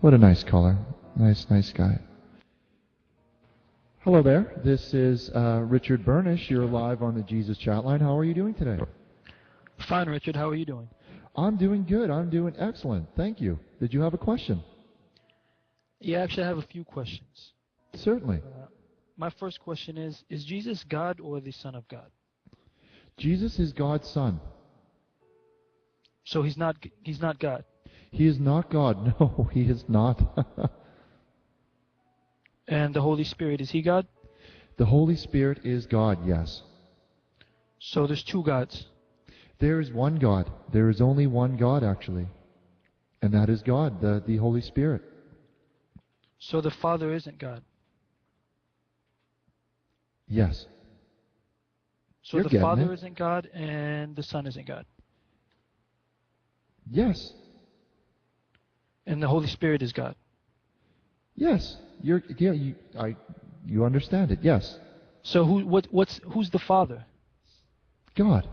What a nice caller. Nice guy. Hello there. This is Richard Burnish. You're live on the Jesus Chat line. How are you doing today? Fine, Richard. How are you doing? I'm doing good. I'm doing excellent. Thank you. Did you have a question? Yeah, actually, I have a few questions. Certainly. My first question is Jesus God or the Son of God? Jesus is God's Son. So he's not God? He is not God. No, he is not. And the Holy Spirit, is he God? The Holy Spirit is God, yes. So there's two gods. There is one God. There is only one God, actually. And that is God, the Holy Spirit. So the Father isn't God? Yes. So You're the Father getting it. isn't God and the Son isn't God? Yes. And the Holy Spirit is God? Yes. You understand it, yes. So who's the Father? God.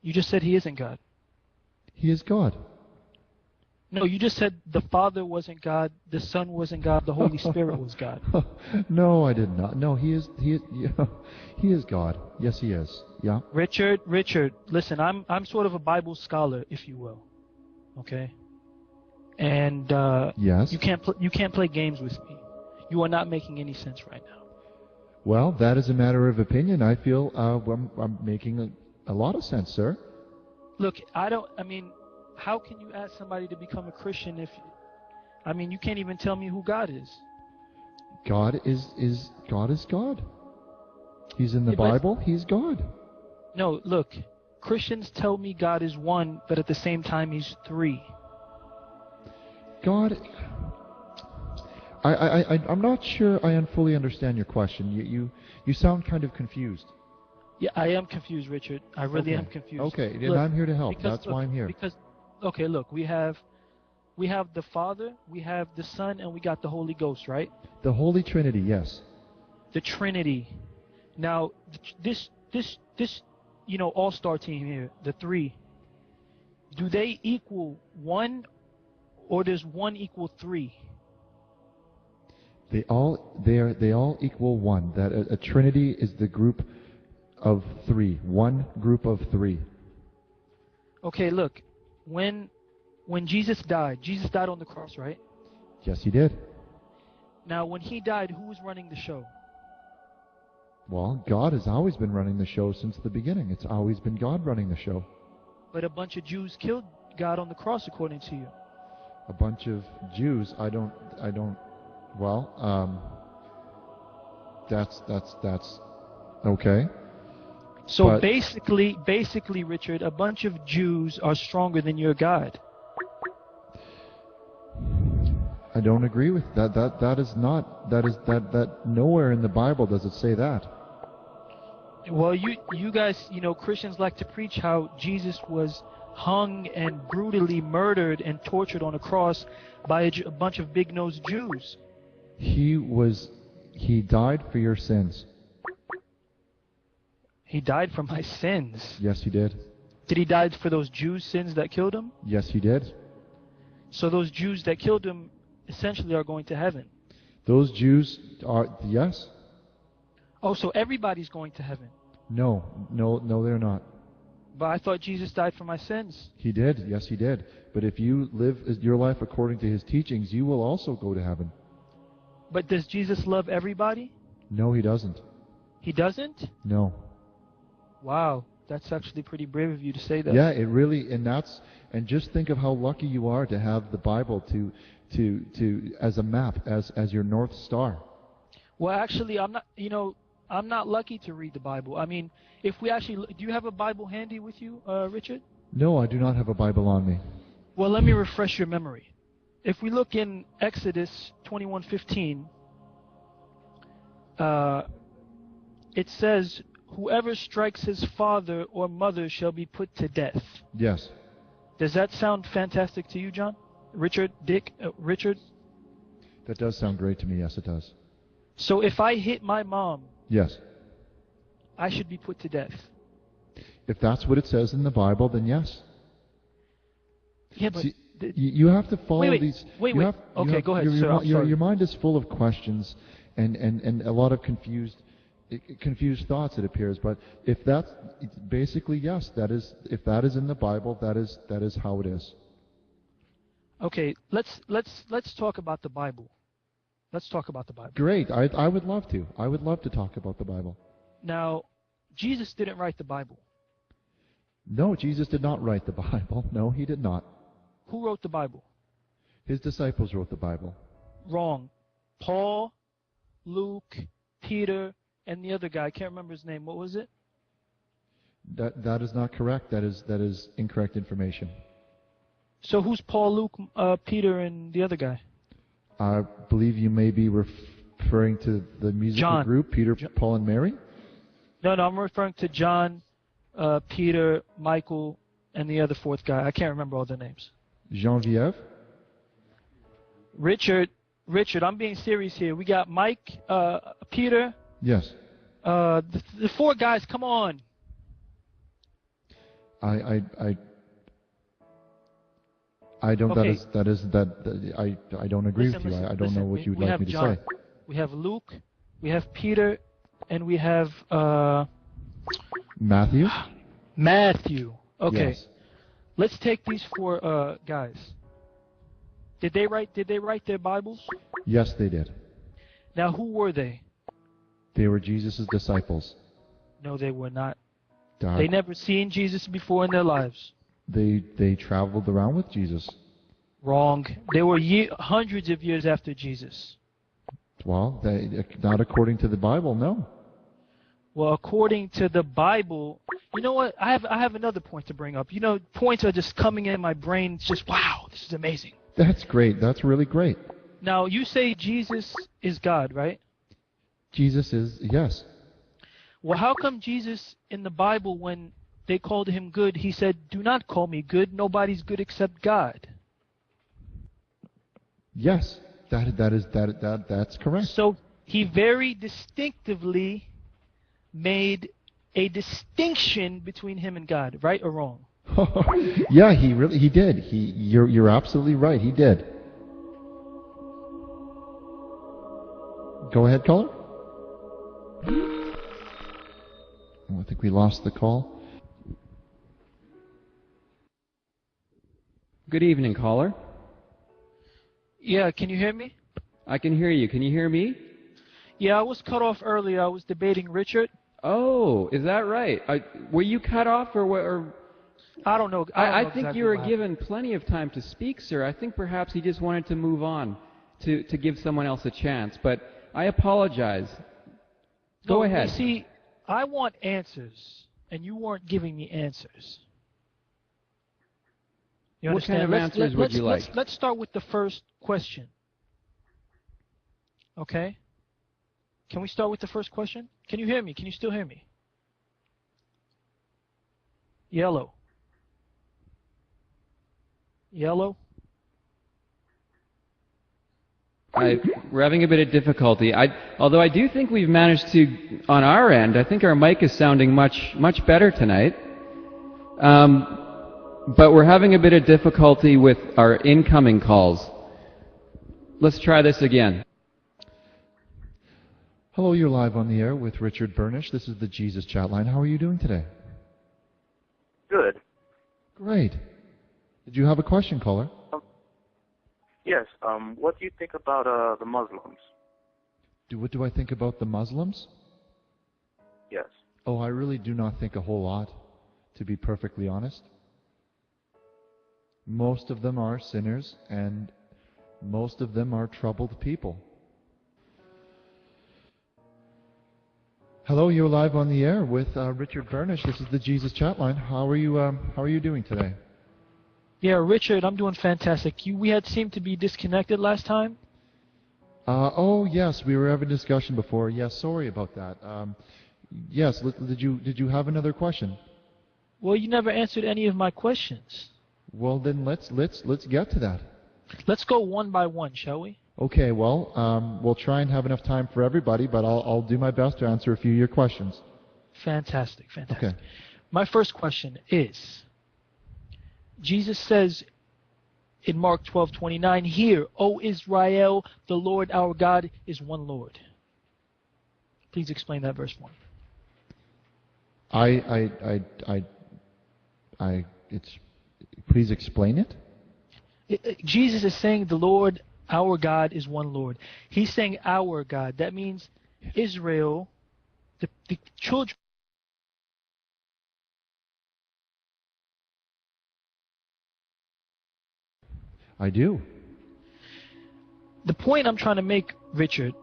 You just said he isn't God. He is God. No, you just said the Father wasn't God, the Son wasn't God, the Holy Spirit was God. No, I did not. No, he is God. Yes, he is. Yeah. Richard, listen, I'm sort of a Bible scholar, if you will. Okay? And yes. you can't play games with me. You are not making any sense right now. Well, that is a matter of opinion. I feel I'm making a lot of sense, sir. Look, how can you ask somebody to become a Christian if you can't even tell me who God is? God is God. He's in the Bible. He's God. No, look, Christians tell me God is one, but at the same time he's three. God, I'm not sure I fully understand your question. You sound kind of confused. Yeah, I am confused, Richard. I really am confused. Okay, and I'm here to help. That's why I'm here. Okay, look, we have the Father, we have the Son, and we got the Holy Ghost, right? The Holy Trinity, yes. The Trinity. Now, this all-star team here, the three, do they equal one, or does one equal three? They all equal one. That a Trinity is the group of three. One group of three. Okay, look, when Jesus died on the cross, right? Yes, he did. Now, when he died, who was running the show? Well, God has always been running the show since the beginning. It's always been God running the show. But a bunch of Jews killed God on the cross, according to you. A bunch of Jews, that's okay. So basically, Richard, a bunch of Jews are stronger than your God. I don't agree with that. That nowhere in the Bible does it say that. Well, you guys, Christians like to preach how Jesus was hung and brutally murdered and tortured on a cross by a bunch of big-nosed Jews. He died for your sins. He died for my sins. Yes, he did. Did he die for those Jews' sins that killed him? Yes, he did. So those Jews that killed him essentially are going to heaven. Those Jews are, yes. Oh, so everybody's going to heaven? No, they're not. But I thought Jesus died for my sins. He did. Yes, he did. But if you live your life according to his teachings, you will also go to heaven. But does Jesus love everybody? No, he doesn't. He doesn't? No. Wow, that's actually pretty brave of you to say that. Yeah, it really, and just think of how lucky you are to have the Bible to as a map, as your North Star. Well, actually, I'm not lucky to read the Bible. I mean, do you have a Bible handy with you, Richard? No, I do not have a Bible on me. Well, let me refresh your memory. If we look in Exodus 21:15, it says, "Whoever strikes his father or mother shall be put to death." Yes. Does that sound fantastic to you, John? Richard? That does sound great to me. Yes, it does. So if I hit my mom, yes, I should be put to death. If that's what it says in the Bible, then yes. Yeah, but You have to follow these. Wait. Okay, go ahead, sir. I'm sorry. Your mind is full of questions and a lot of confused thoughts, it appears. But if that's basically, yes, that is, if that is in the Bible, that is how it is. Okay, let's talk about the Bible. Let's talk about the Bible. Great. I would love to. I would love to talk about the Bible. Now, Jesus didn't write the Bible. No, Jesus did not write the Bible. No, he did not. Who wrote the Bible? His disciples wrote the Bible. Wrong. Paul, Luke, Peter, and the other guy. I can't remember his name. What was it? That is not correct. That is incorrect information. So who's Paul, Luke, Peter, and the other guy? I believe you may be referring to the musical group, Peter, Paul, and Mary? No, I'm referring to John, Peter, Michael, and the other fourth guy. I can't remember all their names. Geneviève? Richard, I'm being serious here. We got Mike, Peter. Yes. The four guys, come on. I don't. Okay. I don't agree with you. I don't know what you would like me to say. We have Luke, we have Peter, and we have Matthew. Matthew. Okay. Yes. Let's take these four guys. Did they write their Bibles? Yes, they did. Now, who were they? They were Jesus' disciples. No, they were not. They never seen Jesus before in their lives. They traveled around with Jesus. Wrong. They were hundreds of years after Jesus. Well, not according to the Bible, no. Well, according to the Bible, you know what? I have another point to bring up. You know, points are just coming in my brain. It's just, wow, this is amazing. That's great. That's really great. Now, you say Jesus is God, right? Jesus is, yes. Well, how come Jesus in the Bible, when they called him good, he said, "Do not call me good. Nobody's good except God"? Yes, that's correct. So he very distinctively made a distinction between him and God, right or wrong? Yeah, he did. You're absolutely right. He did. Go ahead, caller. I think we lost the call. Good evening, caller. Yeah, can you hear me? I can hear you. Can you hear me? Yeah, I was cut off earlier. I was debating Richard. Oh, is that right? Were you cut off or what? I don't know. I think you were given plenty of time to speak, sir. I think perhaps he just wanted to move on to give someone else a chance. But I apologize. Go ahead. You see, I want answers, and you weren't giving me answers. You what understand? kind of answers would you like? Let's start with the first question. Okay? Can we start with the first question? Can you hear me? Can you still hear me? Yellow. Yellow? We're having a bit of difficulty. Although I do think we've managed to, on our end, I think our mic is sounding much better tonight. But we're having a bit of difficulty with our incoming calls. Let's try this again. Hello, you're live on the air with Richard Burnish. This is the Jesus Chat Line. How are you doing today? Good. Great. Did you have a question, caller? Yes. What do you think about the Muslims? What do I think about the Muslims? Yes. Oh, I really do not think a whole lot, to be perfectly honest. Most of them are sinners, and most of them are troubled people. Hello, you're live on the air with Richard Burnish. This is the Jesus Chat Line. How are you doing today? Yeah, Richard, I'm doing fantastic. We had seemed to be disconnected last time. Oh yes, we were having a discussion before. Yes, sorry about that. Yes, did you have another question? Well, you never answered any of my questions. Well, then let's get to that. Let's go one by one, shall we? Okay. Well, we'll try and have enough time for everybody, but I'll do my best to answer a few of your questions. Fantastic. Okay. My first question is, Jesus says in Mark 12:29, "Hear, O Israel, the Lord our God is one Lord." Please explain that verse for me. Please explain it. Jesus is saying the Lord our God is one Lord. He's saying our God. That means Israel, the children. I do. The point I'm trying to make, Richard,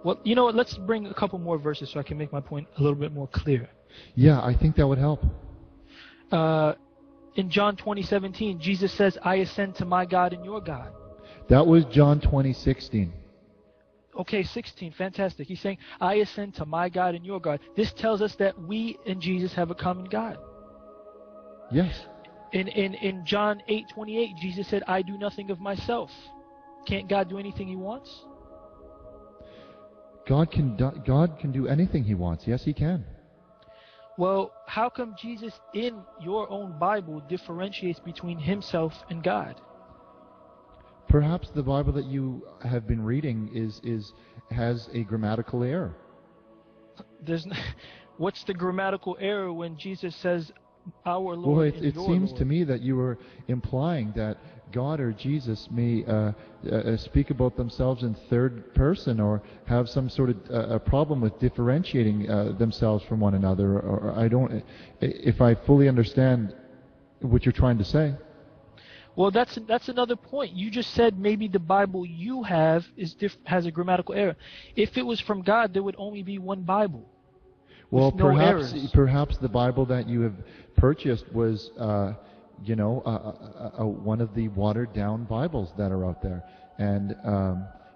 well, you know what? Let's bring a couple more verses so I can make my point a little bit more clear. Yeah, I think that would help. In John 20:17, Jesus says, "I ascend to my God and your God." That was John 20:16. Okay, 16, fantastic. He's saying, "I ascend to my God and your God." This tells us that we and Jesus have a common God. Yes. In John 8:28, Jesus said, "I do nothing of myself." Can't God do anything he wants? God can do anything he wants. Yes, he can. Well, how come Jesus in your own Bible differentiates between himself and God? Perhaps the Bible that you have been reading has a grammatical error. What's the grammatical error when Jesus says, "Our Lord"? Well, and it your seems Lord? to me that you were implying that God or Jesus may speak about themselves in third person, or have some sort of a problem with differentiating themselves from one another. Or I don't. If I fully understand what you're trying to say. Well, that's another point. You just said maybe the Bible you have has a grammatical error. If it was from God, there would only be one Bible. Well, no errors. perhaps the Bible that you have purchased was, one of the watered-down Bibles that are out there, and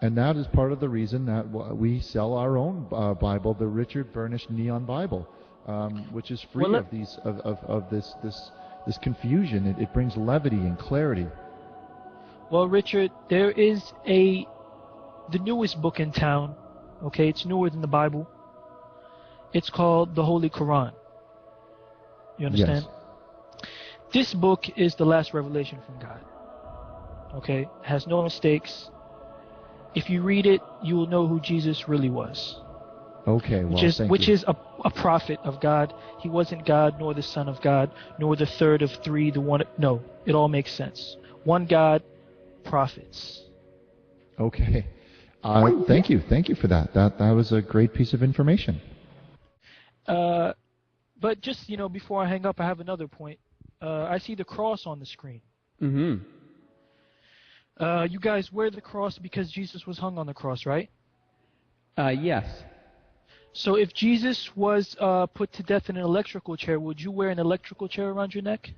that is part of the reason that we sell our own Bible, the Richard Burnish Neon Bible, which is free of this confusion. It brings levity and clarity. Well, Richard, there is the newest book in town. Okay, it's newer than the Bible. It's called the Holy Quran. You understand? Yes. This book is the last revelation from God. Okay? It has no mistakes. If you read it, you will know who Jesus really was. Okay, well, Which is a prophet of God. He wasn't God, nor the Son of God, nor the third of three, the one. No, it all makes sense. One God, prophets. Okay. Thank you for that. That was a great piece of information. But just, before I hang up, I have another point. I see the cross on the screen. Mm-hmm. You guys wear the cross because Jesus was hung on the cross, right? Yes. So if Jesus was put to death in an electrical chair, would you wear an electrical chair around your neck?